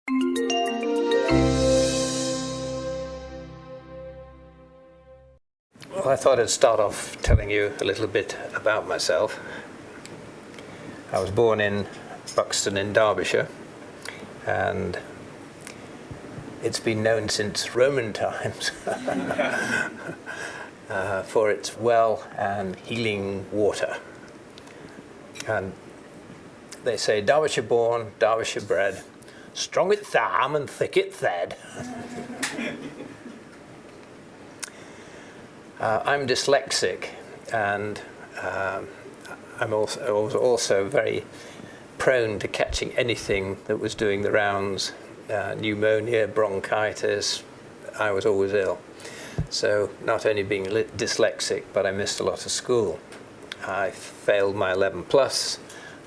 Well, I thought I'd start off telling you a little bit about myself. I was born in Buxton in Derbyshire, and it's been known since Roman times for its well and healing water. And they say, Derbyshire born, Derbyshire bred, strong at thumb and thick at thread. I'm dyslexic, and I was also very prone to catching anything that was doing the rounds. Pneumonia, bronchitis, I was always ill. So not only being dyslexic, but I missed a lot of school. I failed my 11 plus,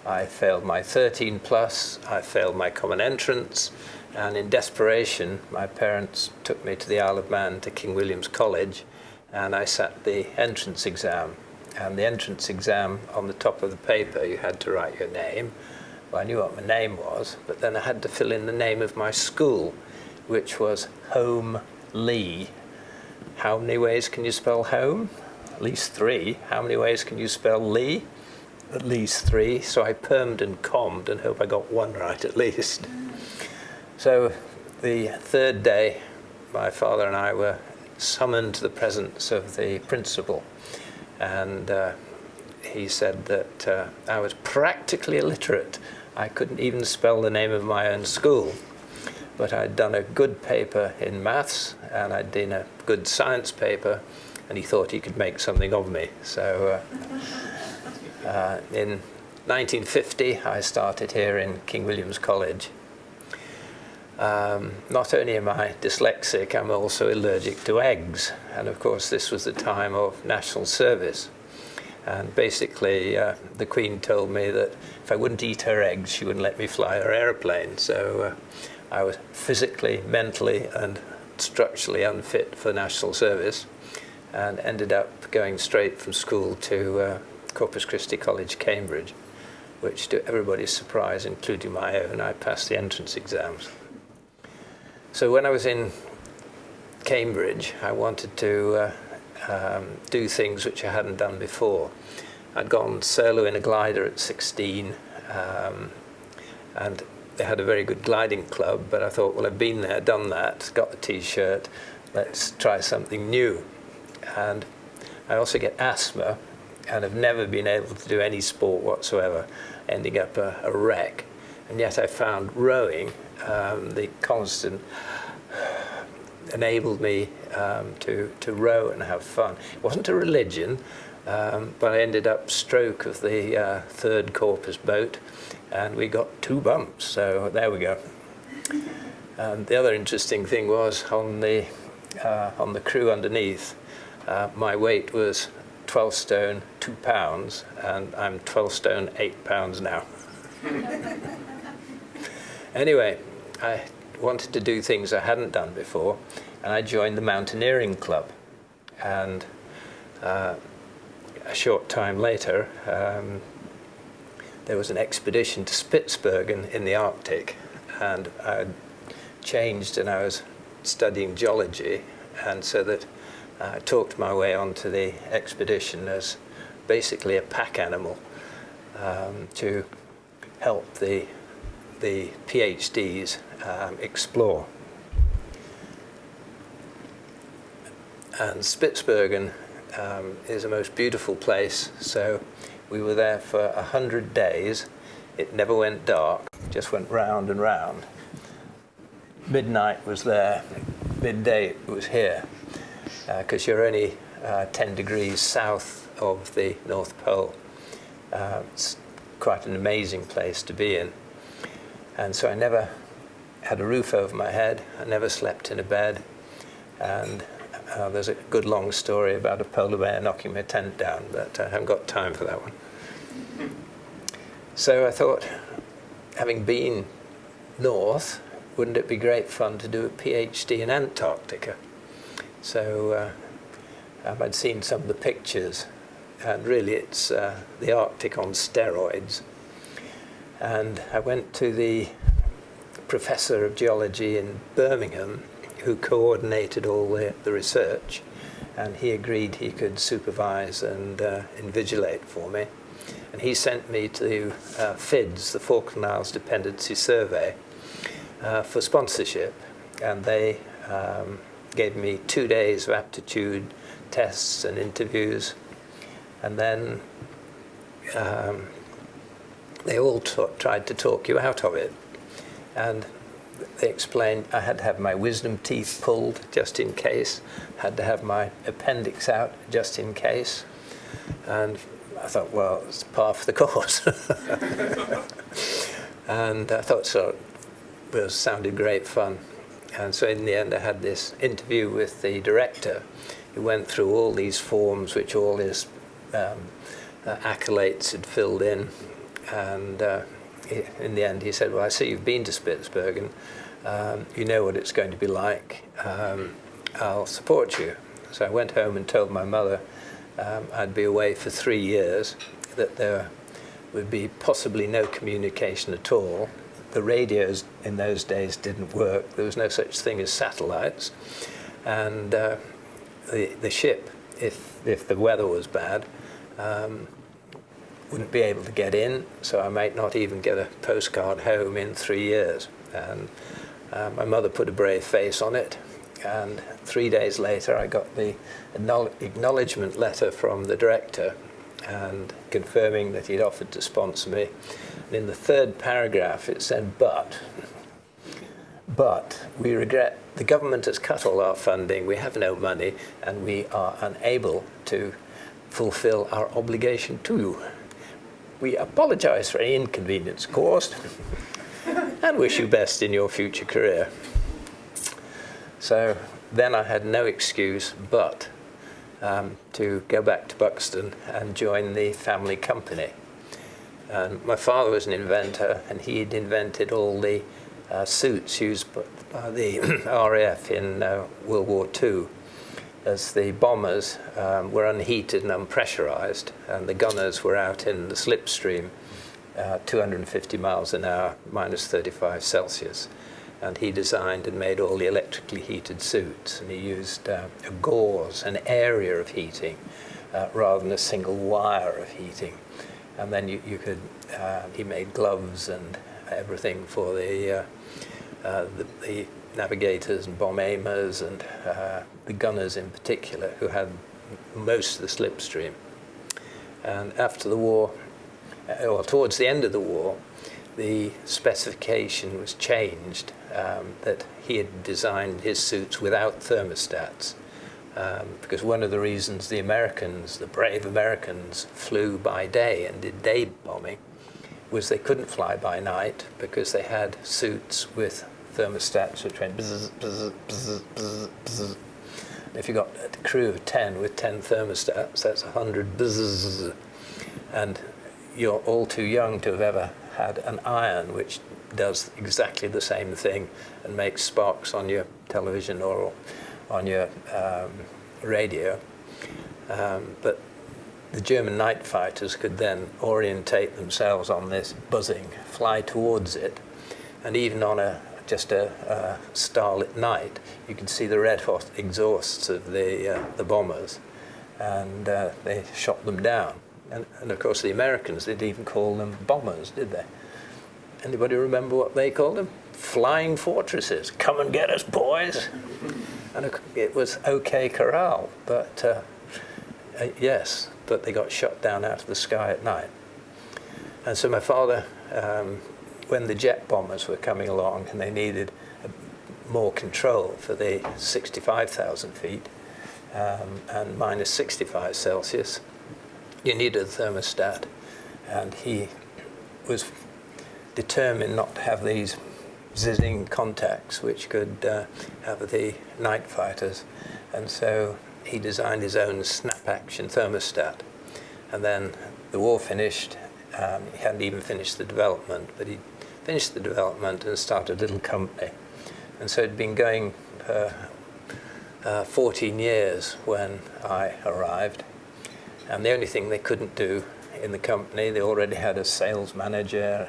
I failed my 13 plus, I failed my common entrance, and in desperation, my parents took me to the Isle of Man to King William's College, and I sat the entrance exam. And the entrance exam, on the top of the paper, you had to write your name. Well, I knew what my name was, but then I had to fill in the name of my school, which was Home Lee. How many ways can you spell home? At least 3. How many ways can you spell Lee? At least 3. So I permed and commed and hope I got 1 right at least. So the third day, my father and I were summoned to the presence of the principal, and he said that I was practically illiterate. I couldn't even spell the name of my own school, but I'd done a good paper in maths and I'd done a good science paper, and he thought he could make something of me. So in 1950 I started here in King William's College. Not only am I dyslexic, I'm also allergic to eggs. And of course, this was the time of national service. And basically, the Queen told me that if I wouldn't eat her eggs, she wouldn't let me fly her aeroplane. So I was physically, mentally, and structurally unfit for national service, and ended up going straight from school to Corpus Christi College, Cambridge, which, to everybody's surprise, including my own, I passed the entrance exams. So when I was in Cambridge, I wanted to do things which I hadn't done before. I'd gone solo in a glider at 16, and they had a very good gliding club, but I thought, well, I've been there, done that, got the T-shirt, let's try something new. And I also get asthma, and have never been able to do any sport whatsoever, ending up a wreck. And yet I found rowing, the constant, enabled me to row and have fun. It wasn't a religion, but I ended up stroke of the third Corpus boat, and we got 2 bumps, so there we go. And the other interesting thing was on the crew underneath, my weight was 12 stone 2 pounds, and I'm 12 stone 8 pounds now. Anyway, I wanted to do things I hadn't done before, and I joined the mountaineering club. And a short time later, there was an expedition to Spitsbergen in the Arctic, and I changed and I was studying geology, and so that I talked my way onto the expedition as basically a pack animal to help the PhDs explore. And Spitsbergen is a most beautiful place, so we were there for 100 days. It never went dark, just went round and round. Midnight was there, midday it was here, because you're only 10 degrees south of the North Pole. It's quite an amazing place to be in. And so I never had a roof over my head, I never slept in a bed, and there's a good long story about a polar bear knocking my tent down, but I haven't got time for that one. So I thought, having been north, wouldn't it be great fun to do a PhD in Antarctica? So I'd seen some of the pictures, and really it's the Arctic on steroids. And I went to the professor of geology in Birmingham who coordinated all the research, and he agreed he could supervise and invigilate for me. And he sent me to FIDS, the Falkland Isles Dependency Survey, for sponsorship. And they gave me 2 days of aptitude tests and interviews. And then they all tried to talk you out of it. And they explained I had to have my wisdom teeth pulled just in case, had to have my appendix out just in case. And I thought, well, it's par for the course. And I thought it sounded great fun. And so in the end, I had this interview with the director, who went through all these forms, which all his acolytes had filled in. And in the end, he said, well, I see you've been to Spitsbergen. You know what it's going to be like. I'll support you. So I went home and told my mother I'd be away for 3 years, that there would be possibly no communication at all. The radios in those days didn't work. There was no such thing as satellites. And the ship, if the weather was bad, wouldn't be able to get in, so I might not even get a postcard home in 3 years. And my mother put a brave face on it, and 3 days later I got the acknowledgement letter from the director and confirming that he'd offered to sponsor me. And in the third paragraph it said, but we regret the government has cut all our funding, we have no money, and we are unable to fulfill our obligation to you. We apologize for any inconvenience caused and wish you best in your future career. So then I had no excuse but to go back to Buxton and join the family company. And my father was an inventor, and he'd invented all the suits used by the RAF in World War II, as the bombers were unheated and unpressurized, and the gunners were out in the slipstream, 250 miles an hour, minus 35 Celsius. And he designed and made all the electrically heated suits, and he used a gauze, an area of heating, rather than a single wire of heating. And then you could, he made gloves and everything for the navigators and bomb aimers and the gunners in particular, who had most of the slipstream. And after the war, or towards the end of the war, the specification was changed, that he had designed his suits without thermostats, because one of the reasons the Americans, the brave Americans, flew by day and did day bombing was they couldn't fly by night because they had suits with thermostats which went bzz, bzz, bzz, bzz, bzz. If you got a crew of 10 with 10 thermostats, that's 100 bzzz. And you're all too young to have ever had an iron which does exactly the same thing and makes sparks on your television or on your radio. But the German night fighters could then orientate themselves on this buzzing, fly towards it, and even on just a starlit night, you could see the red-hot exhausts of the bombers, and they shot them down. And of course, the Americans didn't even call them bombers, did they? Anybody remember what they called them? Flying fortresses. Come and get us, boys. And it was OK Corral, but yes, but they got shot down out of the sky at night. And so my father, when the jet bombers were coming along and they needed more control for the 65,000 feet and minus 65 Celsius, you needed a thermostat. And he was determined not to have these zizzing contacts which could have the night fighters. And so he designed his own snap-action thermostat. And then the war finished. He hadn't even finished the development, but he finished the development and started a little company. And so it'd been going for 14 years when I arrived. And the only thing they couldn't do in the company, they already had a sales manager,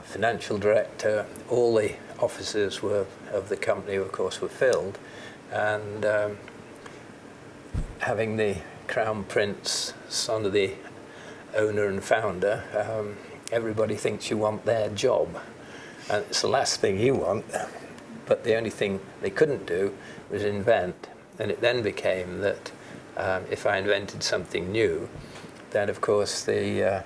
financial director. All the offices of the company, of course, were filled. And having the Crown Prince, son of the owner and founder, everybody thinks you want their job. And it's the last thing you want. But the only thing they couldn't do was invent. And it then became that if I invented something new, then of course the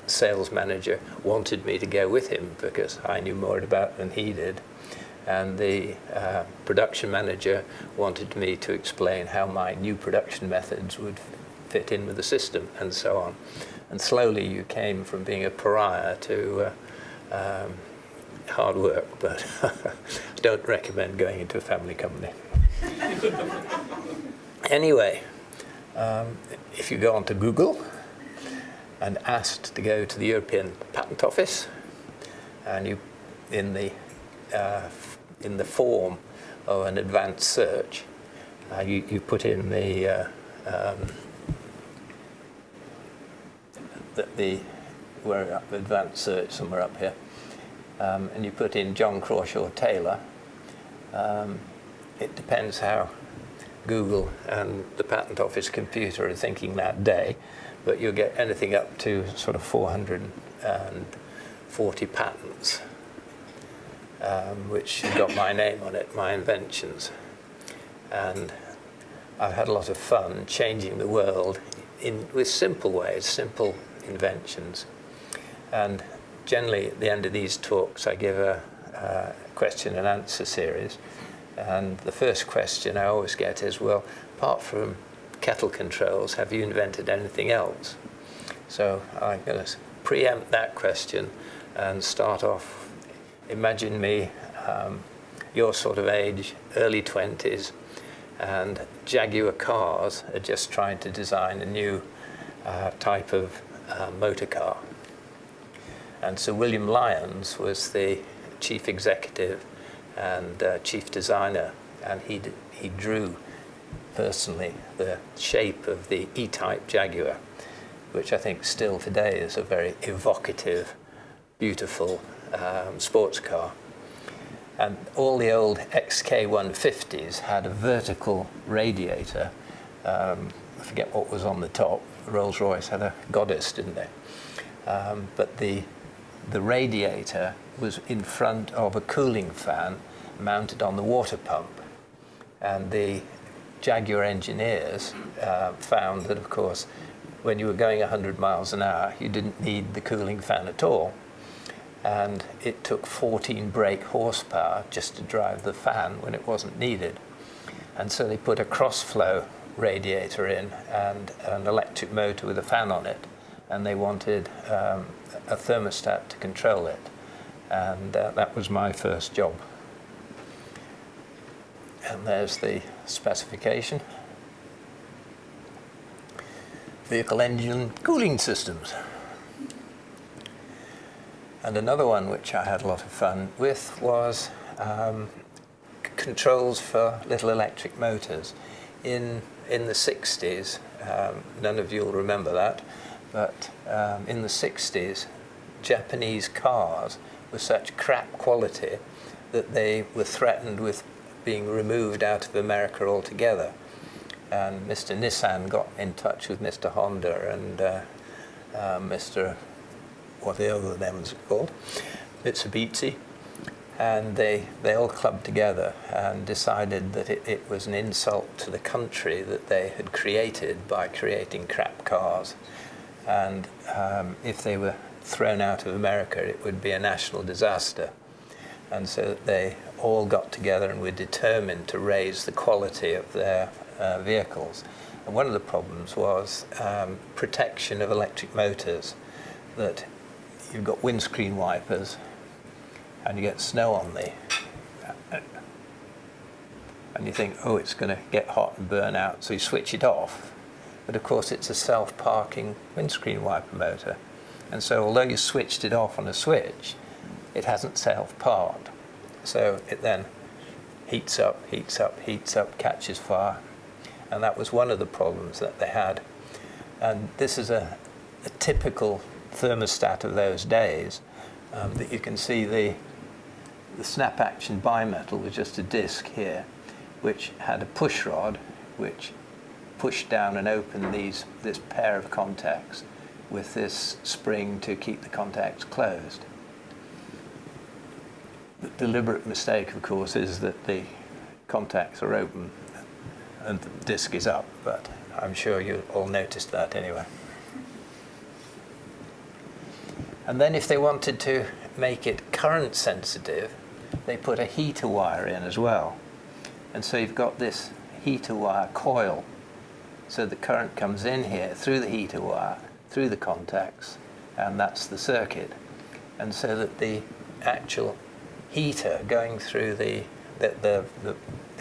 sales manager wanted me to go with him because I knew more about it than he did. And the production manager wanted me to explain how my new production methods would fit in with the system, and so on. And slowly you came from being a pariah to hard work, but don't recommend going into a family company. Anyway, if you go onto Google and asked to go to the European Patent Office, and you in the form of an advanced search, you put in we're up advanced search somewhere up here, and you put in John Crawshaw Taylor. It depends how Google and the Patent Office computer are thinking that day, but you'll get anything up to sort of 440 patents, which have got my name on it, my inventions. And I've had a lot of fun changing the world with simple ways, simple inventions. And generally at the end of these talks I give a question and answer series. And the first question I always get is, well, apart from kettle controls, have you invented anything else? So I'm going to preempt that question and start off. Imagine me, your sort of age, early 20s, and Jaguar cars are just trying to design a new type of motor car. And Sir William Lyons was the chief executive and chief designer, and he drew personally the shape of the E-Type Jaguar, which I think still today is a very evocative, beautiful sports car. And all the old XK150s had a vertical radiator. I forget what was on the top. Rolls-Royce had a Goddess, didn't they? But the radiator was in front of a cooling fan mounted on the water pump. And the Jaguar engineers found that, of course, when you were going 100 miles an hour, you didn't need the cooling fan at all. And it took 14 brake horsepower just to drive the fan when it wasn't needed. And so they put a cross-flow radiator in and an electric motor with a fan on it. And they wanted a thermostat to control it. And that was my first job. And there's the specification. Vehicle engine cooling systems. And another one which I had a lot of fun with was controls for little electric motors. In the 60s, none of you will remember that, but in the 60s, Japanese cars were such crap quality that they were threatened with being removed out of America altogether. And Mr. Nissan got in touch with Mr. Honda and Mr. whatever them was called, Mitsubishi, and they all clubbed together and decided that it was an insult to the country that they had created by creating crap cars. And if they were thrown out of America, it would be a national disaster. And so they all got together and were determined to raise the quality of their vehicles. And one of the problems was protection of electric motors, that you've got windscreen wipers and you get snow on the, and you think, oh, it's going to get hot and burn out, so you switch it off. But of course it's a self-parking windscreen wiper motor. And so although you switched it off on a switch, it hasn't self-parked. So it then heats up, catches fire. And that was one of the problems that they had. And this is a typical thermostat of those days, that you can see the snap action bimetal was just a disc here, which had a push rod, which pushed down and opened this pair of contacts with this spring to keep the contacts closed. The deliberate mistake, of course, is that the contacts are open and the disc is up, but I'm sure you all noticed that anyway. And then if they wanted to make it current sensitive, they put a heater wire in as well. And so you've got this heater wire coil. So the current comes in here through the heater wire, through the contacts, and that's the circuit. And so that the actual heater going through the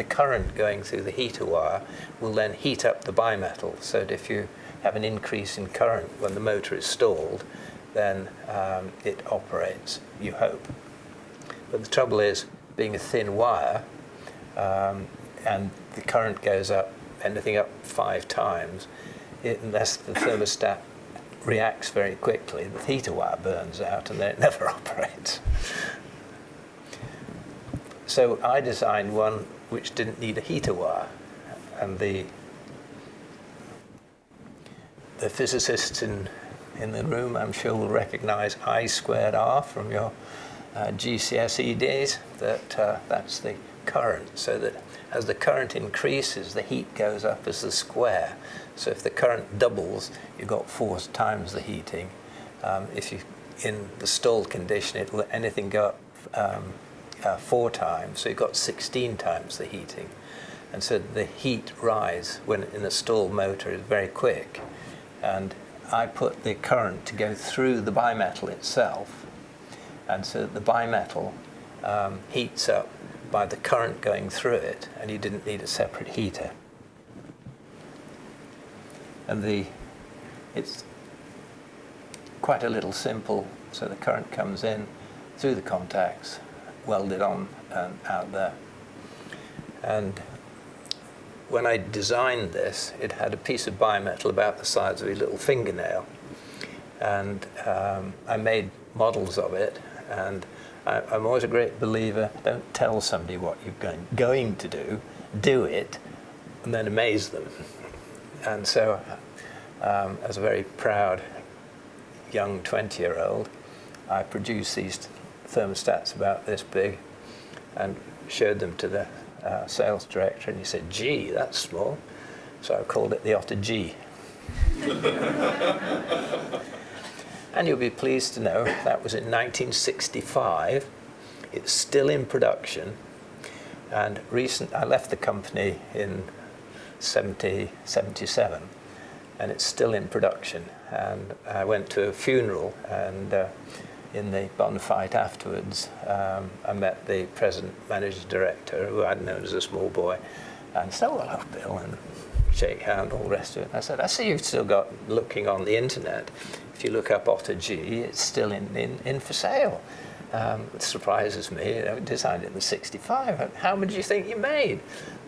current going through the heater wire will then heat up the bimetal, so that if you have an increase in current when the motor is stalled, then it operates, you hope. But the trouble is, being a thin wire, and the current goes up, anything up 5 times, unless the thermostat reacts very quickly, the heater wire burns out and then it never operates. So I designed one which didn't need a heater wire, and the physicists in the room, I'm sure, will recognize I squared R from your GCSE days, that's the current, so that as the current increases, the heat goes up as the square. So if the current doubles, you've got 4 times the heating. If you, in the stalled condition, it'll let anything go up 4 times, so you've got 16 times the heating. And so the heat rise when in a stalled motor is very quick. And I put the current to go through the bimetal itself, and so the bimetal heats up by the current going through it, and you didn't need a separate heater. And it's quite a little simple, so the current comes in through the contacts, welded on and out there. And when I designed this, it had a piece of bimetal about the size of a little fingernail, and I made models of it. And I'm always a great believer, don't tell somebody what you're going to do it, and then amaze them. And so, as a very proud young 20-year-old, I produced these thermostats about this big and showed them to the sales director, and he said, "Gee, that's small." So I called it the Otter G. And you'll be pleased to know that was in 1965. It's still in production. And I left the company in 77, and it's still in production. And I went to a funeral, and in the bonfire afterwards, I met the present managing director, who I'd known as a small boy, and said, "Oh, hello, Bill," and shake hand, all the rest of it. And I said, "I see you've still got looking on the internet. If you look up Otter G, it's still in for sale." It surprises me. I designed it in '65. "How much do you think you made?"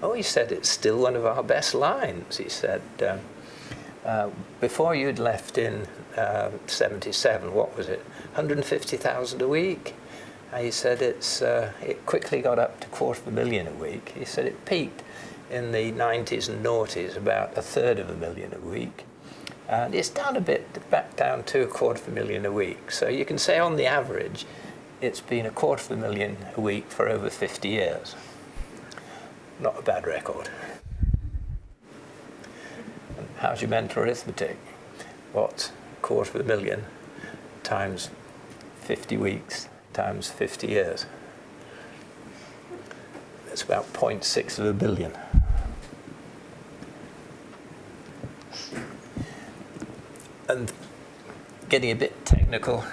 "Oh," he said, "it's still one of our best lines." He said, "Before you'd left in 77, what was it, 150,000 a week?" And he said it quickly got up to $250,000 a week. He said it peaked in the 90s and noughties, about $350,000 a week. And it's down a bit, back down to $250,000 a week. So you can say on the average, it's been $250,000 a week for over 50 years. Not a bad record. And how's your mental arithmetic? What's $250,000 times 50 weeks times 50 years? It's about 0.6 of a billion. And getting a bit technical,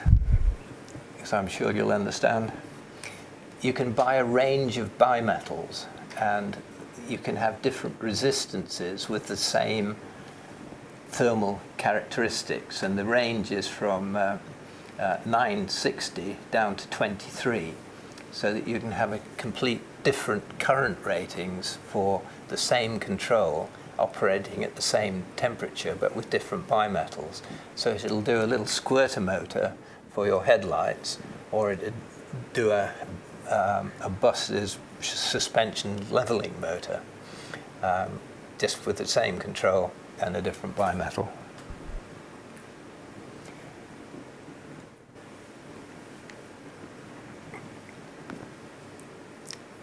because I'm sure you'll understand, you can buy a range of bimetals, and you can have different resistances with the same thermal characteristics, and the range is from 960 down to 23, so that you can have a complete different current ratings for the same control operating at the same temperature but with different bimetals. So it'll do a little squirter motor for your headlights, or it'd do a bus's suspension leveling motor, just with the same control and a different bimetal.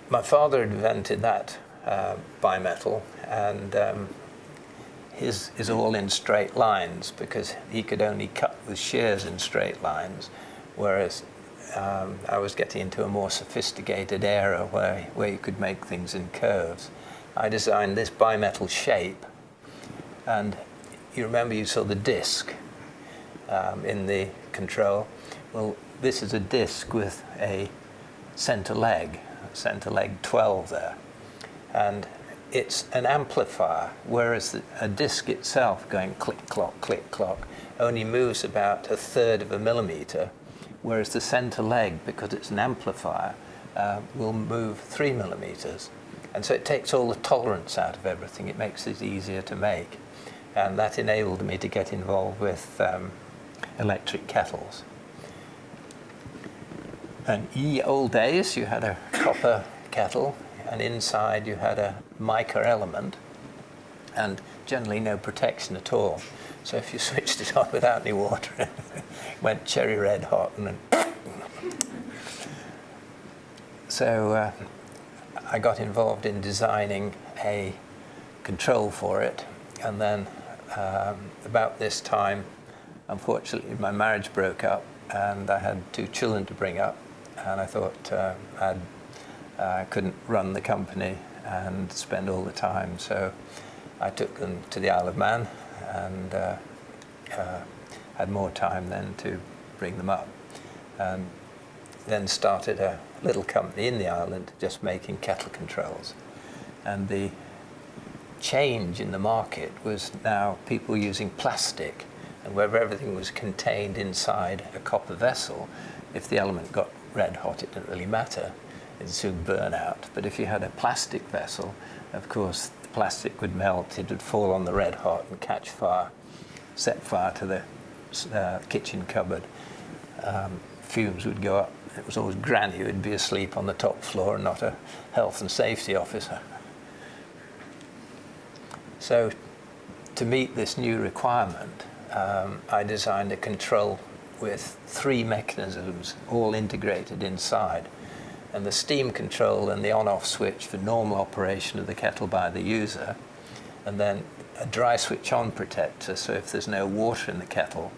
My father invented that bimetal, and his is all in straight lines because he could only cut with shears in straight lines, whereas I was getting into a more sophisticated era where you could make things in curves. I designed this bimetal shape, and you remember you saw the disc in the control. Well, this is a disc with a center leg 12 there, and it's an amplifier, whereas a disc itself going click clock only moves about 1/3 of a millimeter, whereas the center leg, because it's an amplifier, will move 3 millimeters, and so it takes all the tolerance out of everything. It makes it easier to make, and that enabled me to get involved with electric kettles. And ye old days, you had a copper kettle, and inside you had a mica element, and generally no protection at all. So if you switched it on without any water, it went cherry red hot. And so I got involved in designing a control for it, and then about this time, unfortunately, my marriage broke up, and I had 2 children to bring up. And I thought I couldn't run the company and spend all the time, so I took them to the Isle of Man and had more time then to bring them up. And then started a little company in the island just making kettle controls. And the change in the market was now people using plastic, and where everything was contained inside a copper vessel, if the element got red hot, it didn't really matter. It'd soon burn out. But if you had a plastic vessel, of course, the plastic would melt, it would fall on the red hot and catch fire, set fire to the kitchen cupboard. Fumes would go up. It was always Granny who would be asleep on the top floor and not a health and safety officer. So to meet this new requirement, I designed a control with 3 mechanisms all integrated inside, and the steam control and the on-off switch for normal operation of the kettle by the user, and then a dry switch on protector, so if there's no water in the kettle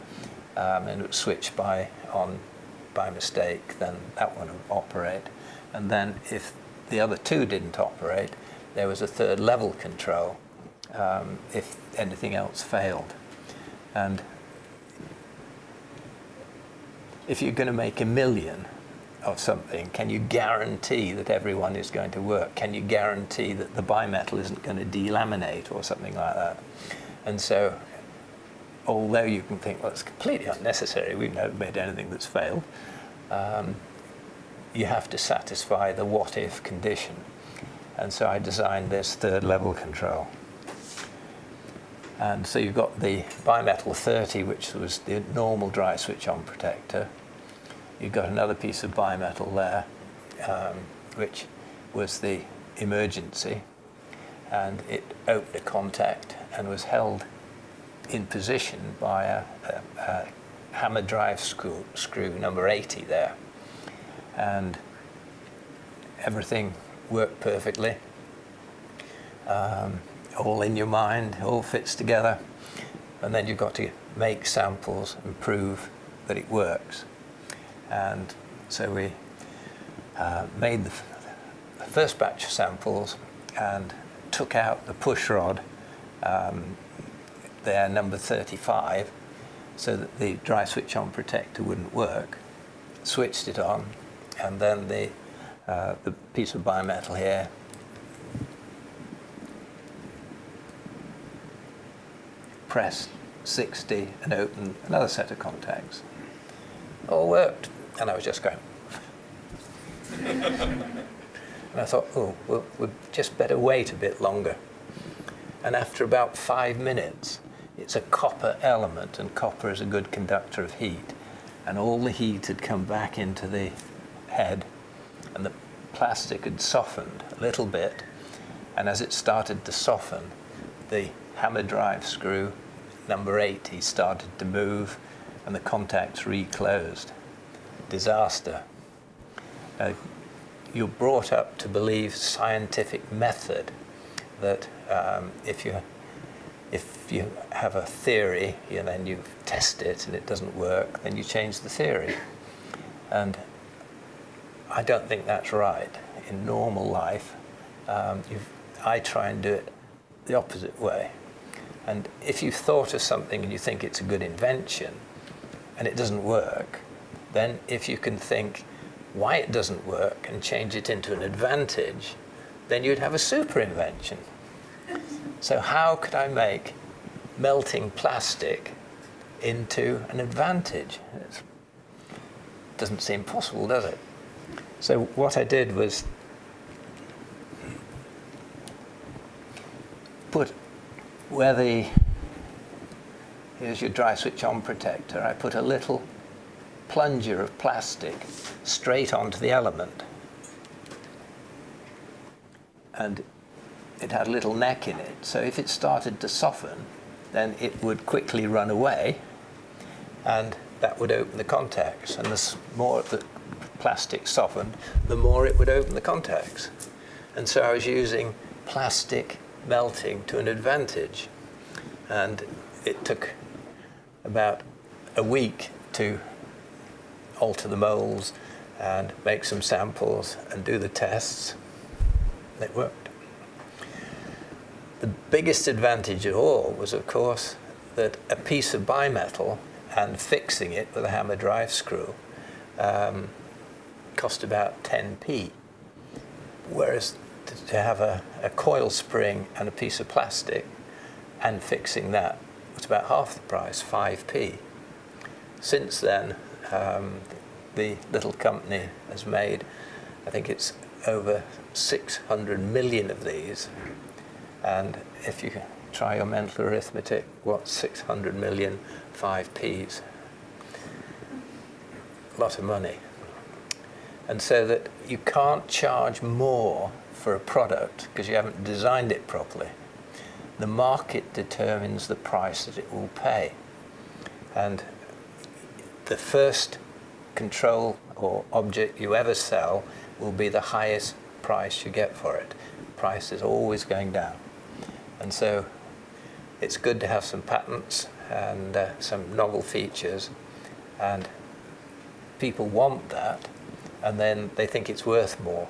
and it would switch on by mistake, then that one would operate. And then if the other 2 didn't operate, there was a 3rd level control if anything else failed. And if you're going to make 1 million of something, can you guarantee that everyone is going to work? Can you guarantee that the bimetal isn't going to delaminate or something like that? And so, although you can think, well, it's completely unnecessary, we've never made anything that's failed, you have to satisfy the what-if condition. And so I designed this 3rd level control. And so you've got the bimetal 30, which was the normal dry switch on protector. You've got another piece of bimetal there, which was the emergency. And it opened a contact and was held in position by a hammer drive screw number 80 there. And everything worked perfectly. All in your mind, all fits together, and then you've got to make samples and prove that it works. And so we made the first batch of samples and took out the push rod, there number 35, so that the dry switch on protector wouldn't work, switched it on, and then the piece of bimetal here press 60 and open another set of contacts. All worked, and I was just going. And I thought, we'd just better wait a bit longer. And after about 5 minutes, it's a copper element, and copper is a good conductor of heat. and all the heat had come back into the head, and the plastic had softened a little bit, and as it started to soften, the hammer drive screw, number 80, started to move, and the contacts reclosed. Disaster. You're brought up to believe scientific method, that if you have a theory, then you test it and it doesn't work, then you change the theory. And I don't think that's right. In normal life, I try and do it the opposite way. And if you've thought of something and you think it's a good invention and it doesn't work, then if you can think why it doesn't work and change it into an advantage, then you'd have a super invention. So how could I make melting plastic into an advantage? It doesn't seem possible, does it? So what I did was put here's your dry switch on protector, I put a little plunger of plastic straight onto the element. And it had a little neck in it, so if it started to soften, then it would quickly run away, and that would open the contacts. And the more the plastic softened, the more it would open the contacts. And so I was using plastic melting to an advantage. And it took about a week to alter the molds and make some samples and do the tests. It worked. The biggest advantage of all was, of course, that a piece of bimetal and fixing it with a hammer drive screw cost about 10p, whereas to have a coil spring and a piece of plastic and fixing that was about half the price, 5p. Since then, the little company has made, I think it's over 600 million of these. And if you try your mental arithmetic, what's 600 million 5p's? A lot of money. And so that you can't charge more for a product because you haven't designed it properly. The market determines the price that it will pay. And the first control or object you ever sell will be the highest price you get for it. Price is always going down. And so it's good to have some patents and some novel features, and people want that, and then they think it's worth more.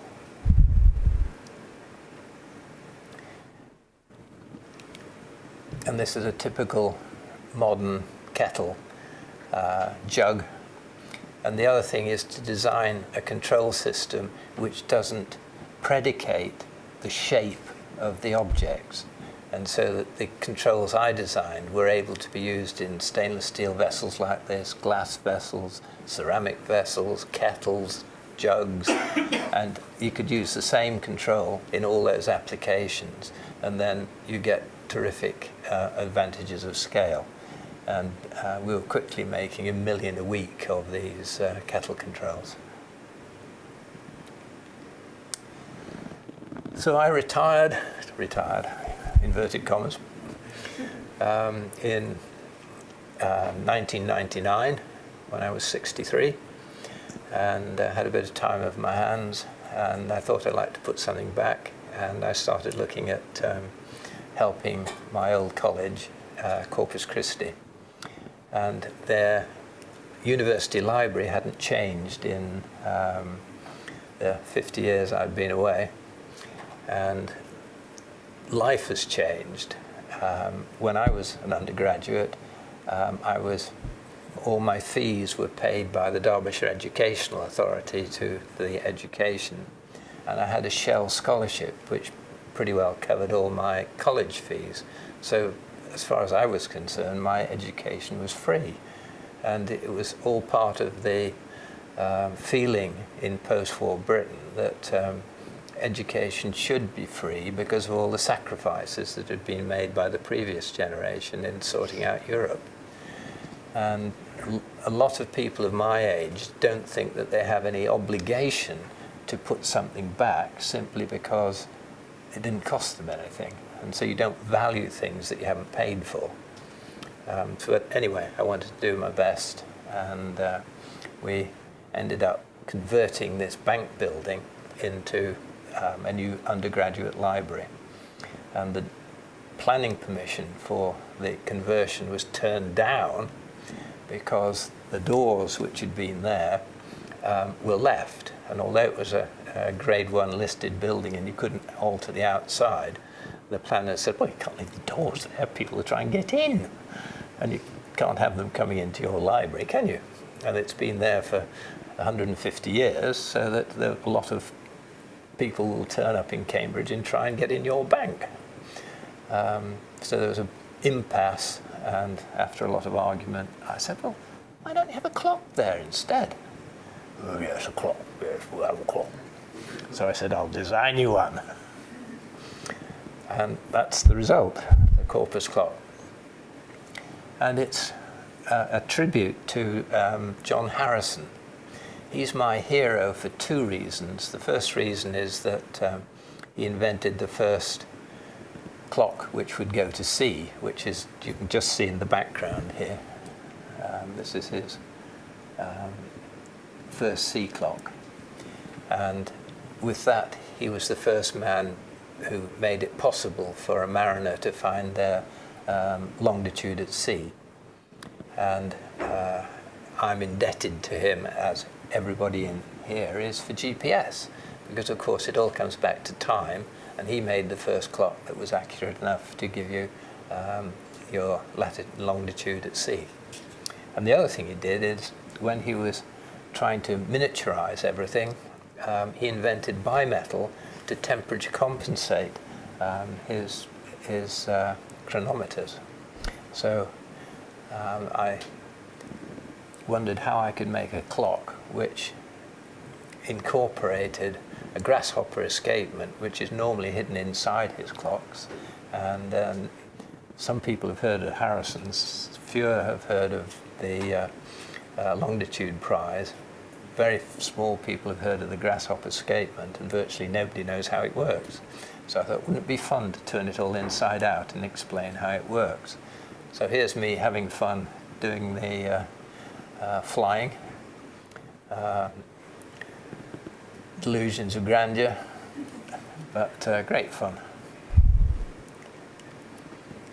And this is a typical modern kettle jug. And the other thing is to design a control system which doesn't predicate the shape of the objects. And so that the controls I designed were able to be used in stainless steel vessels like this, glass vessels, ceramic vessels, kettles, jugs, and you could use the same control in all those applications, and then you get terrific advantages of scale. And we were quickly making 1 million a week of these kettle controls. So I retired, inverted commas, in 1999 when I was 63, and had a bit of time of my hands, and I thought I'd like to put something back, and I started looking at helping my old college, Corpus Christi, and their university library hadn't changed in the 50 years I'd been away, and life has changed. When I was an undergraduate, all my fees were paid by the Derbyshire Educational Authority to the education, and I had a Shell scholarship which pretty well covered all my college fees. So as far as I was concerned, my education was free, and it was all part of the feeling in post-war Britain that education should be free because of all the sacrifices that had been made by the previous generation in sorting out Europe. And a lot of people of my age don't think that they have any obligation to put something back simply because it didn't cost them anything. And so you don't value things that you haven't paid for. But anyway, I wanted to do my best, and we ended up converting this bank building into a new undergraduate library. And the planning permission for the conversion was turned down because the doors which had been there were left. And although it was a grade 1 listed building and you couldn't alter the outside, the planner said, well, you can't leave the doors there, people will try and get in. And you can't have them coming into your library, can you? And it's been there for 150 years, so that a lot of people will turn up in Cambridge and try and get in your bank. So there was an impasse, and after a lot of argument, I said, well, why don't you have a clock there instead? Oh, yes, a clock. Yes, we'll have a clock. So I said, I'll design you one. And that's the result, the Corpus Clock. And it's a tribute to John Harrison. He's my hero for 2 reasons. The first reason is that he invented the first clock which would go to sea, which is, you can just see in the background here. This is his first sea clock. And with that, he was the first man who made it possible for a mariner to find their longitude at sea. And I'm indebted to him, as everybody in here is, for GPS, because of course it all comes back to time, and he made the first clock that was accurate enough to give you your longitude at sea. And the other thing he did is, when he was trying to miniaturize everything, he invented bimetal to temperature compensate his chronometers. So I wondered how I could make a clock which incorporated a Grasshopper Escapement, which is normally hidden inside his clocks. And some people have heard of Harrison's, fewer have heard of the longitude prize. Very small people have heard of the Grasshopper Escapement, and virtually nobody knows how it works. So I thought, wouldn't it be fun to turn it all inside out and explain how it works? So here's me having fun doing the flying, delusions of grandeur, but great fun.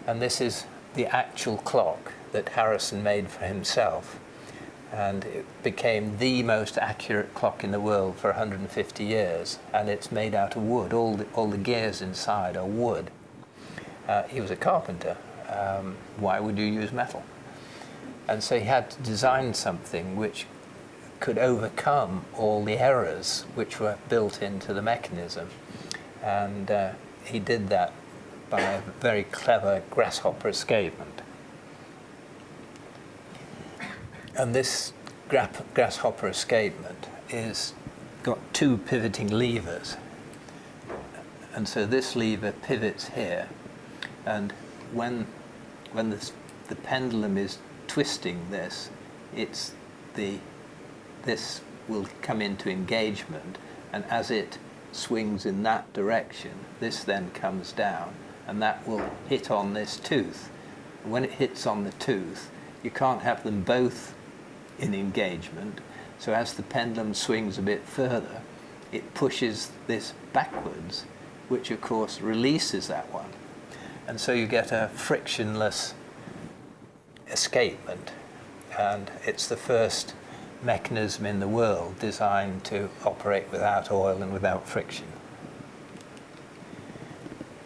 And this is the actual clock that Harrison made for himself, and it became the most accurate clock in the world for 150 years, and it's made out of wood. All the gears inside are wood. He was a carpenter. Why would you use metal? And so he had to design something which could overcome all the errors which were built into the mechanism. And he did that by a very clever Grasshopper Escapement. And this Grasshopper Escapement is got 2 pivoting levers. And so this lever pivots here, and when the pendulum is twisting this, this will come into engagement, and as it swings in that direction, this then comes down, and that will hit on this tooth. And when it hits on the tooth, you can't have them both in engagement, so as the pendulum swings a bit further, it pushes this backwards, which of course releases that one. And so you get a frictionless escapement, and it's the first mechanism in the world designed to operate without oil and without friction.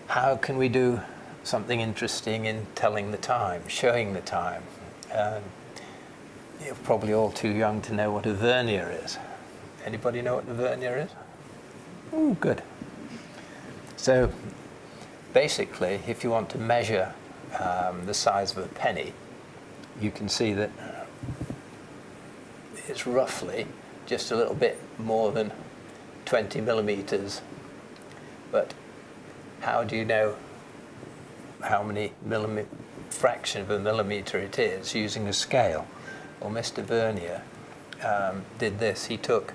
How can we do something interesting in telling the time, showing the time? You're probably all too young to know what a vernier is. Anybody know what the vernier is? Oh, good. So basically, if you want to measure the size of a penny, you can see that it's roughly just a little bit more than 20 millimeters. But how do you know how many fraction of a millimeter it is using a scale? or Mr. Vernier did this. He took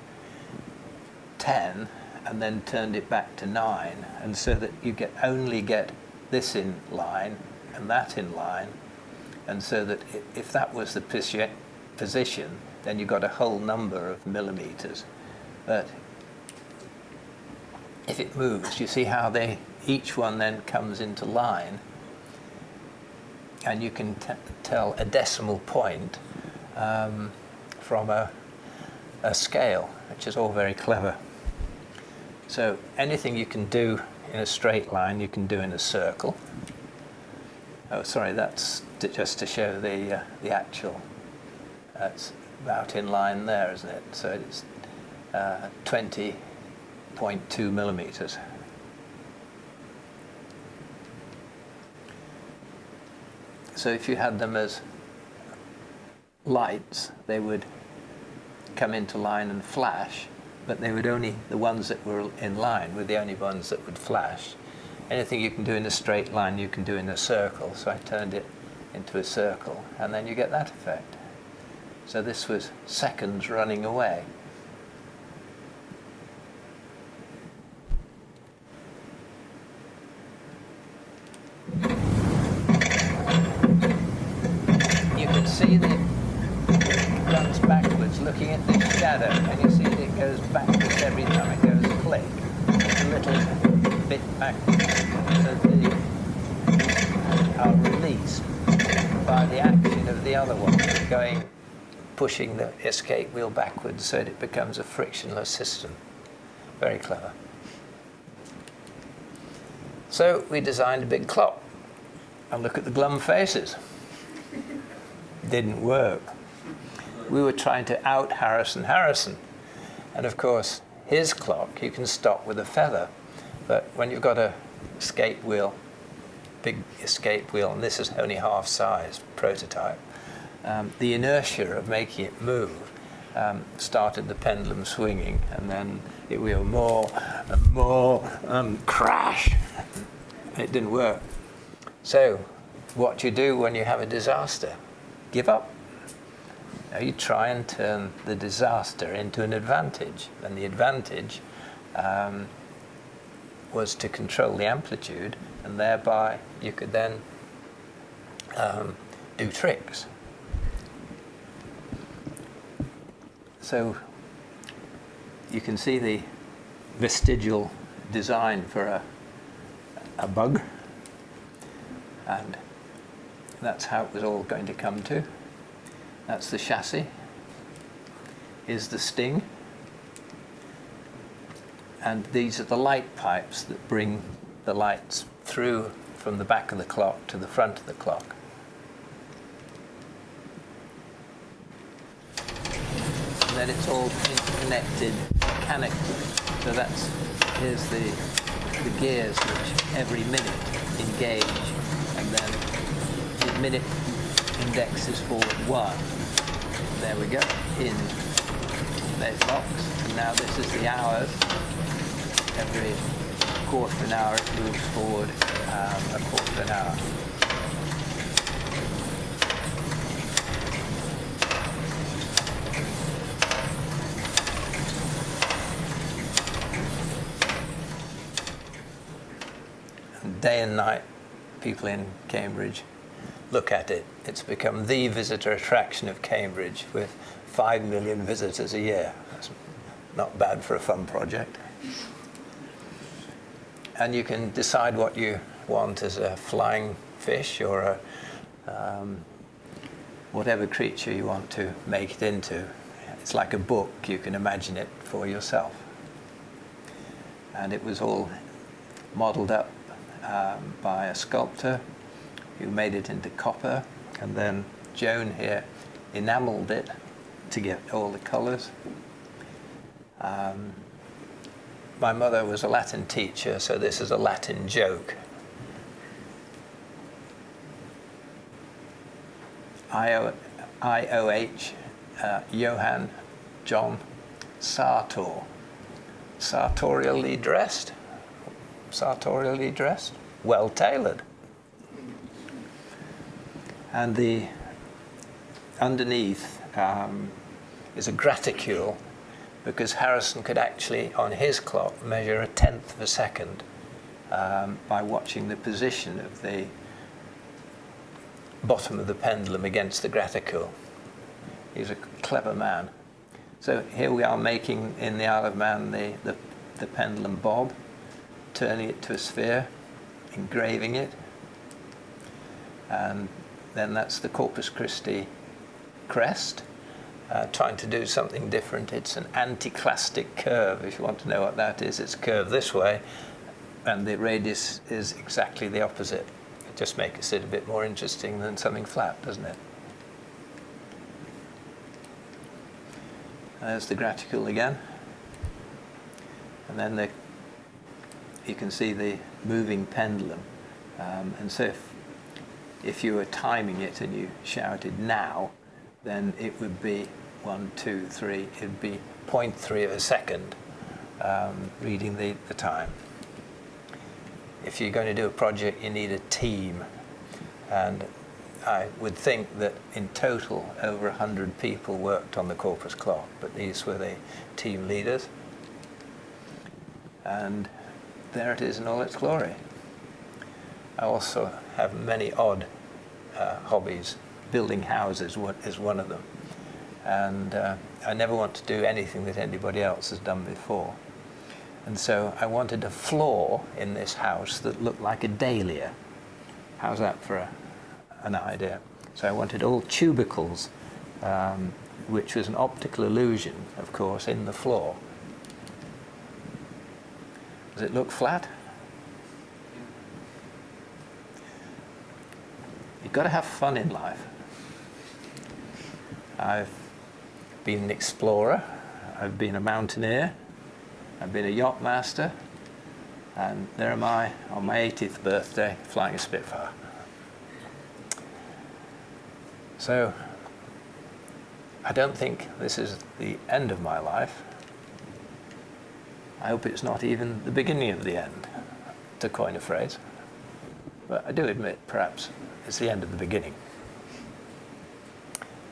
10 and then turned it back to 9, and so that you only get this in line and that in line, and so that if that was the position, then you got a whole number of millimeters. But if it moves, you see how each one then comes into line, and you can tell a decimal point from a scale, which is all very clever. So anything you can do in a straight line, you can do in a circle. Oh, sorry, that's just to show the actual. That's about in line there, isn't it? So it's 20.2 millimeters. So if you had them as lights, they would come into line and flash, but they would only, the ones that were in line were the only ones that would flash. Anything you can do in a straight line, you can do in a circle. So I turned it into a circle, and then you get that effect. So this was seconds running away. You can see that it runs backwards looking at this shadow, and you see that it goes backwards every time it goes click. It's a little bit backwards. So are released by the action of the other one pushing the escape wheel backwards, so that it becomes a frictionless system. Very clever. So we designed a big clock, and look at the glum faces. Didn't work. We were trying to out Harrison, and of course his clock you can stop with a feather, but when you've got a escape wheel, big escape wheel, and this is only half size prototype, the inertia of making it move started the pendulum swinging, and then it will more and more, crash. It didn't work. So what do you do when you have a disaster? Give up. Now you try and turn the disaster into an advantage, and the advantage was to control the amplitude, and thereby you could then do tricks. So you can see the vestigial design for a bug, and that's how it was all going to come to. That's the chassis. Here's the sting. And these are the light pipes that bring the lights through from the back of the clock to the front of the clock. And then it's all interconnected mechanically. So here's the gears which every minute engage, and then the minute index is forward 1. There we go, in their box. And now this is the hours. Every quarter of an hour it moves forward a quarter of an hour. And day and night, people in Cambridge look at it. It's become the visitor attraction of Cambridge, with 5 million visitors a year. That's not bad for a fun project. And you can decide what you want as a flying fish or whatever creature you want to make it into. It's like a book. You can imagine it for yourself. And it was all modeled up by a sculptor who made it into copper, and then Joan here enameled it to get all the colors. My mother was a Latin teacher, so this is a Latin joke. IOH, Johann John Sartor. Sartorially dressed, well tailored. And underneath is a graticule, because Harrison could actually, on his clock, measure 1/10 of a second by watching the position of the bottom of the pendulum against the graticule. He's a clever man. So here we are making, in the Isle of Man, the pendulum bob, turning it to a sphere, engraving it, and then that's the Corpus Christi crest, trying to do something different. It's an anticlastic curve, if you want to know what that is. It's curved this way, and the radius is exactly the opposite. It just makes it a bit more interesting than something flat, doesn't it? There's the graticule again. And then you can see the moving pendulum. And so if you were timing it and you shouted now, then it would be 1, 2, 3. It would be 0.3 of a second reading the time. If you're going to do a project, you need a team. And I would think that in total over 100 people worked on the Corpus Clock, but these were the team leaders. And there it is in all its glory. I also have many odd hobbies. Building houses is one of them. And I never want to do anything that anybody else has done before. And so I wanted a floor in this house that looked like a dahlia. How's that for an idea? So I wanted all tubicles, which was an optical illusion, of course, in the floor. Does it look flat? You've got to have fun in life. I've been an explorer, I've been a mountaineer, I've been a yacht master, and there am I on my 80th birthday flying a Spitfire. So I don't think this is the end of my life. I hope it's not even the beginning of the end, to coin a phrase. But I do admit, perhaps, it's the end of the beginning.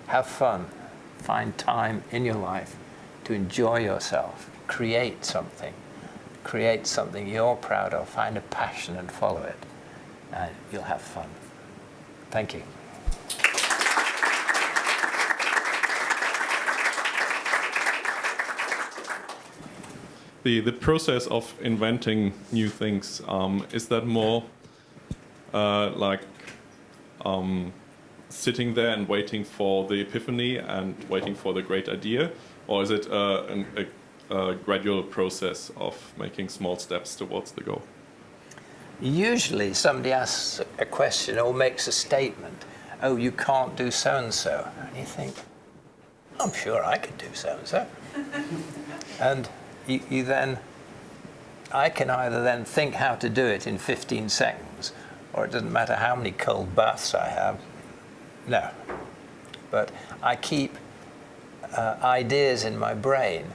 Have fun. Find time in your life to enjoy yourself. Create something. Create something you're proud of. Find a passion and follow it. And you'll have fun. Thank you. The process of inventing new things, is that more like sitting there and waiting for the epiphany and waiting for the great idea, or is it a gradual process of making small steps towards the goal? Usually somebody asks a question or makes a statement, oh, you can't do so-and-so. And you think, I'm sure I could do so-and-so. And you then, I can either then think how to do it in 15 seconds, or it doesn't matter how many cold baths I have. No. But I keep ideas in my brain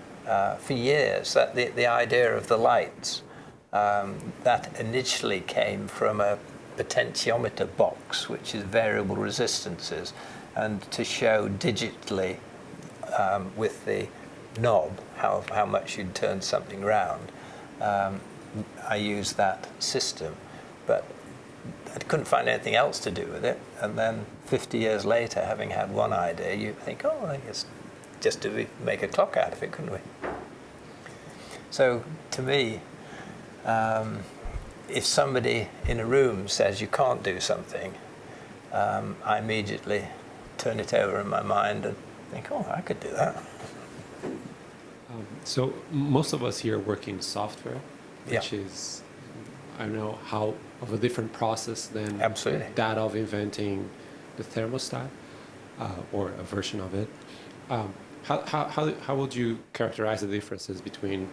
for years. That the idea of the lights, that initially came from a potentiometer box, which is variable resistances, and to show digitally with the knob how much you'd turn something round. I used that system, but I couldn't find anything else to do with it. And then 50 years later, having had one idea, you think, oh, I guess just to make a clock out of it, couldn't we? So to me, if somebody in a room says you can't do something, I immediately turn it over in my mind and think, oh, I could do that. So most of us here work in software, which is, I don't know, how of a different process than Absolutely. that of inventing the thermostat or a version of it. How would you characterize the differences between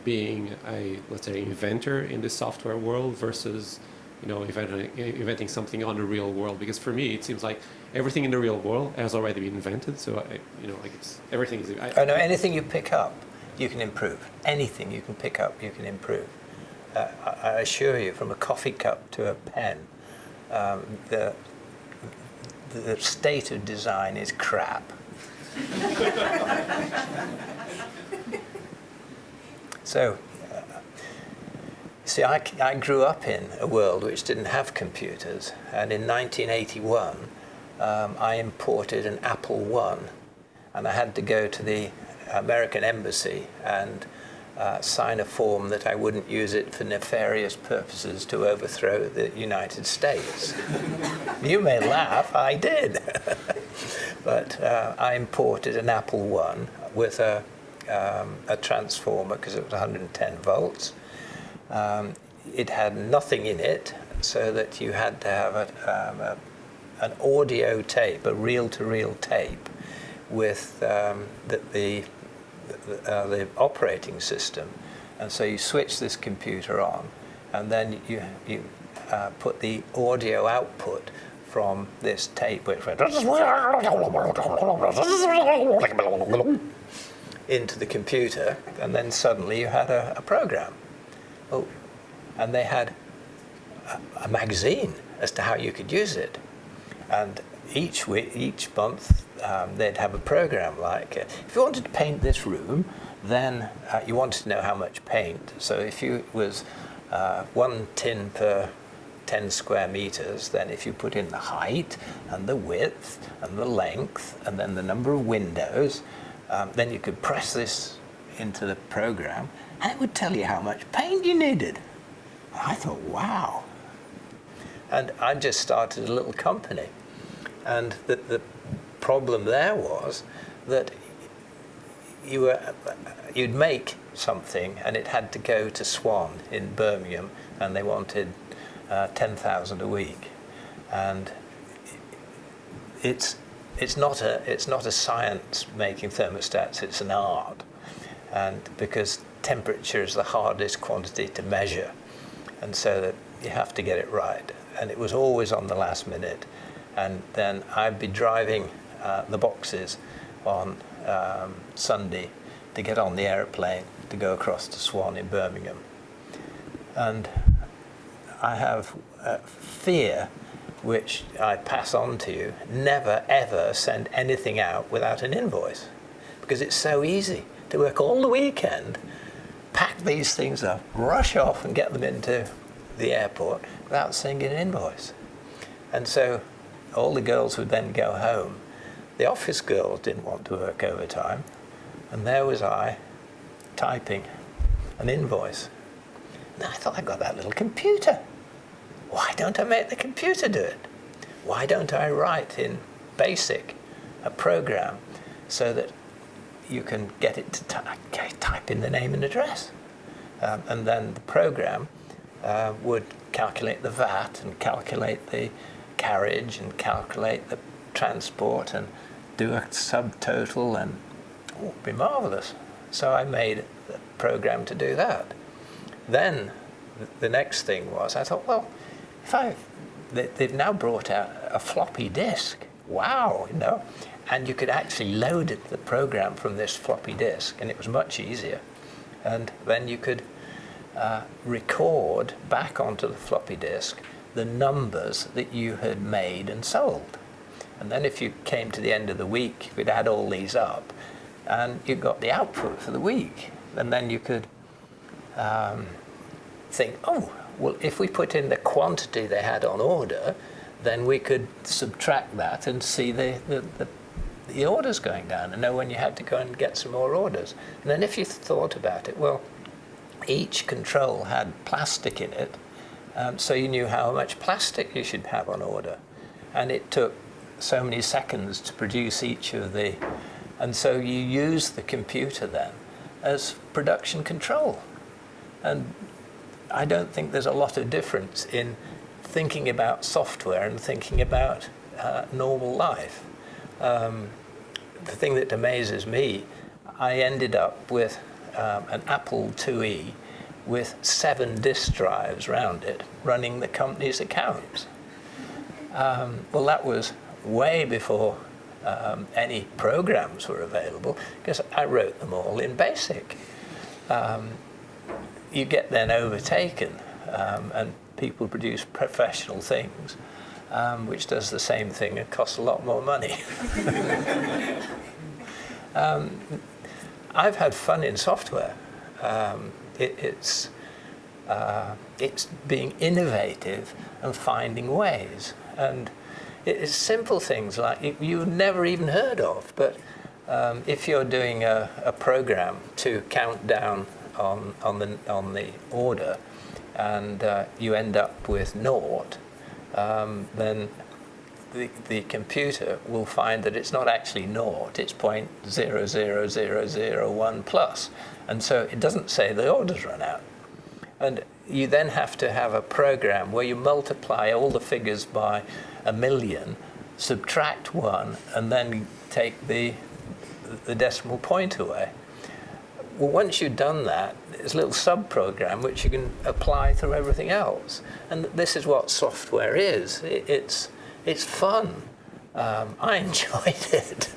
being a, let's say, inventor in the software world versus, you know, inventing something on the real world? Because for me, it seems like everything in the real world has already been invented. So, like it's everything is. I know anything you pick up, you can improve. Anything you can pick up, you can improve. I assure you, from a coffee cup to a pen, the state of design is crap. So, see, I grew up in a world which didn't have computers, and in 1981, I imported an Apple I, and I had to go to the American embassy and sign a form that I wouldn't use it for nefarious purposes to overthrow the United States. You may laugh, I did. But I imported an Apple I with a transformer because it was 110 volts. It had nothing in it, so that you had to have an audio tape, a reel-to-reel tape, with the operating system. And so you switch this computer on, and then you put the audio output from this tape, which went into the computer, and then suddenly you had a program. Oh, and they had a magazine as to how you could use it. And each month, they'd have a program like, if you wanted to paint this room, then you wanted to know how much paint. So if it was 1 tin per 10 square meters, then if you put in the height and the width and the length and then the number of windows, then you could press this into the program and it would tell you how much paint you needed. I thought, wow. And I just started a little company. And the problem there was that you'd make something and it had to go to Swan in Birmingham, and they wanted 10,000 a week. And it's not a science making thermostats, it's an art. And because temperature is the hardest quantity to measure, and so that you have to get it right. And it was always on the last minute. And then I'd be driving the boxes on Sunday to get on the aeroplane to go across to Swan in Birmingham. And I have fear, which I pass on to you: never ever send anything out without an invoice, because it's so easy to work all the weekend, pack these things up, rush off and get them into the airport without seeing an invoice. And so all the girls would then go home. The office girls didn't want to work overtime, and there was I typing an invoice. And I thought, I got that little computer. Why don't I make the computer do it? Why don't I write in BASIC a program so that you can get it to type in the name and address? And then the program would calculate the VAT and calculate the carriage and calculate the transport and do a subtotal, and it would be marvelous. So I made a program to do that. Then the next thing was, I thought, well, they've now brought out a floppy disk. Wow, and you could actually load the program from this floppy disk, and it was much easier. And then you could record back onto the floppy disk the numbers that you had made and sold. And then if you came to the end of the week, you'd add all these up, and you got the output for the week. And then you could think, oh, well, if we put in the quantity they had on order, then we could subtract that and see the orders going down, and know when you had to go and get some more orders. And then if you thought about it, well, each control had plastic in it, so you knew how much plastic you should have on order. And it took so many seconds to produce each of the... And so you use the computer then as production control. And I don't think there's a lot of difference in thinking about software and thinking about normal life. The thing that amazes me, I ended up with an Apple IIe with 7 disk drives around it running the company's accounts. Well, that was way before any programs were available, because I wrote them all in BASIC. You get then overtaken, and people produce professional things, which does the same thing and costs a lot more money. I've had fun in software. It's being innovative and finding ways. And it's simple things like you've never even heard of, but if you're doing a program to count down on the order, and you end up with naught, then the computer will find that it's not actually naught, it's 0.00001 plus. And so it doesn't say the order's run out. And you then have to have a program where you multiply all the figures by 1,000,000, subtract 1, and then take the decimal point away. Well, once you've done that, there's a little sub-program which you can apply through everything else. And this is what software is. It's fun. I enjoyed it.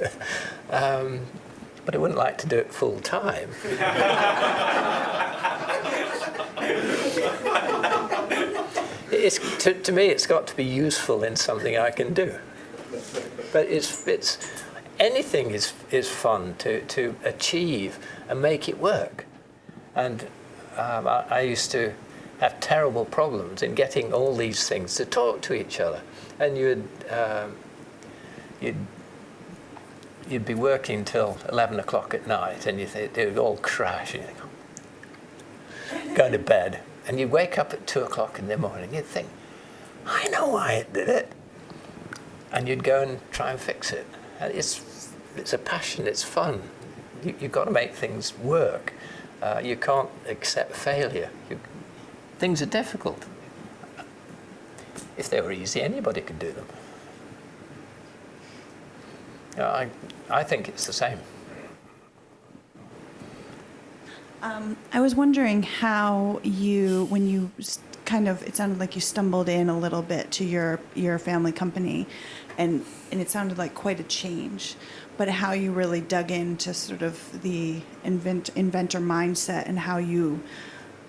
But I wouldn't like to do it full time. To me, it's got to be useful in something I can do. But it's anything is fun to achieve and make it work. And I used to have terrible problems in getting all these things to talk to each other. And you'd be working till 11 o'clock at night, and it would all crash. And you'd go to bed, and you'd wake up at 2 o'clock in the morning. You'd think, I know why it did it, and you'd go and try and fix it. And it's a passion. It's fun. You've got to make things work. You can't accept failure. Things are difficult. If they were easy, anybody could do them. I think it's the same. I was wondering how when you kind of, it sounded like you stumbled in a little bit to your family company, and it sounded like quite a change, but how you really dug into sort of the inventor mindset and how you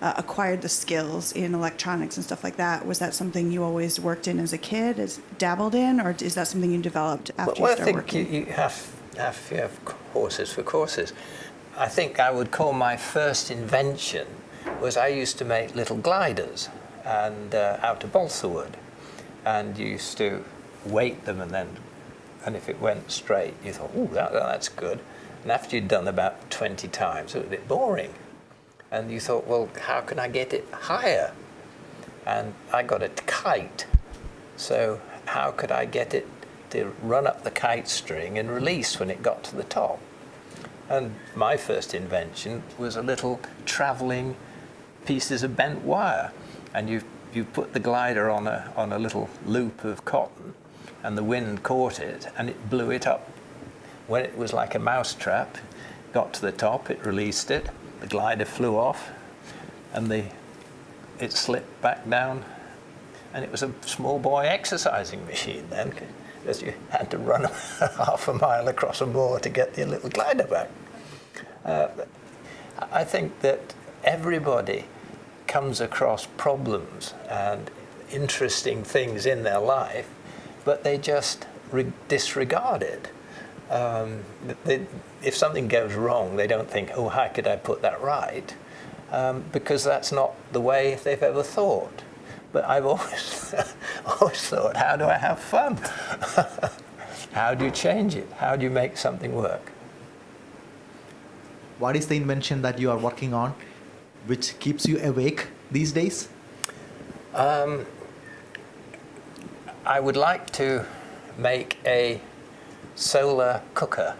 acquired the skills in electronics and stuff like that. Was that something you always worked in as a kid, dabbled in, or is that something you developed after you started working? I think you have courses for courses. I think I would call my first invention was I used to make little gliders and out of balsa wood, and you used to weight them, and if it went straight, you thought, "Ooh, that's good." And after you'd done about 20 times, it was a bit boring. And you thought, well, how can I get it higher? And I got a kite. So how could I get it to run up the kite string and release when it got to the top? And my first invention was a little traveling pieces of bent wire. And you put the glider on a little loop of cotton, and the wind caught it, and it blew it up. When it was like a mousetrap, got to the top, it released it. The glider flew off, and it slipped back down, and it was a small boy exercising machine then, because you had to run half a mile across a moor to get your little glider back. I think that everybody comes across problems and interesting things in their life, but they just disregard it. If something goes wrong, they don't think, oh, how could I put that right? Because that's not the way they've ever thought. But I've always thought, how do I have fun? How do you change it? How do you make something work? What is the invention that you are working on which keeps you awake these days? I would like to make a solar cooker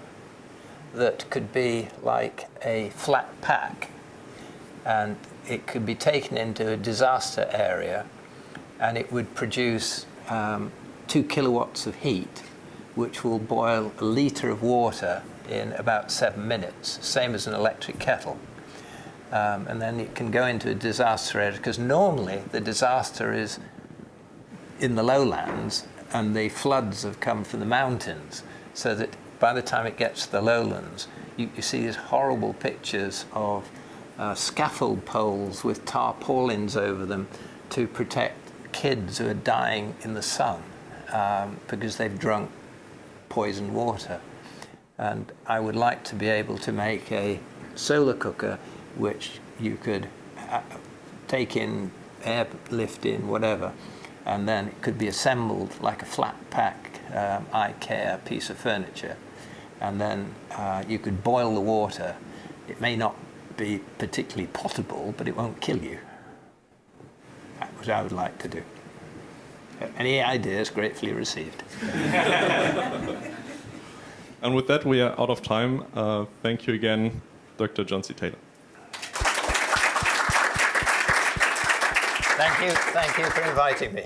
that could be like a flat pack, and it could be taken into a disaster area, and it would produce 2 kilowatts of heat, which will boil a litre of water in about 7 minutes, same as an electric kettle. And then it can go into a disaster area, because normally the disaster is in the lowlands, and the floods have come from the mountains, so that by the time it gets to the lowlands, you see these horrible pictures of scaffold poles with tarpaulins over them to protect kids who are dying in the sun because they've drunk poisoned water. And I would like to be able to make a solar cooker which you could take in, airlift in, whatever, and then it could be assembled like a flat pack IKEA piece of furniture. And then you could boil the water. It may not be particularly potable, but it won't kill you. That's what I would like to do. Any ideas, gratefully received. And with that, we are out of time. Thank you again, Dr. John C. Taylor. Thank you for inviting me.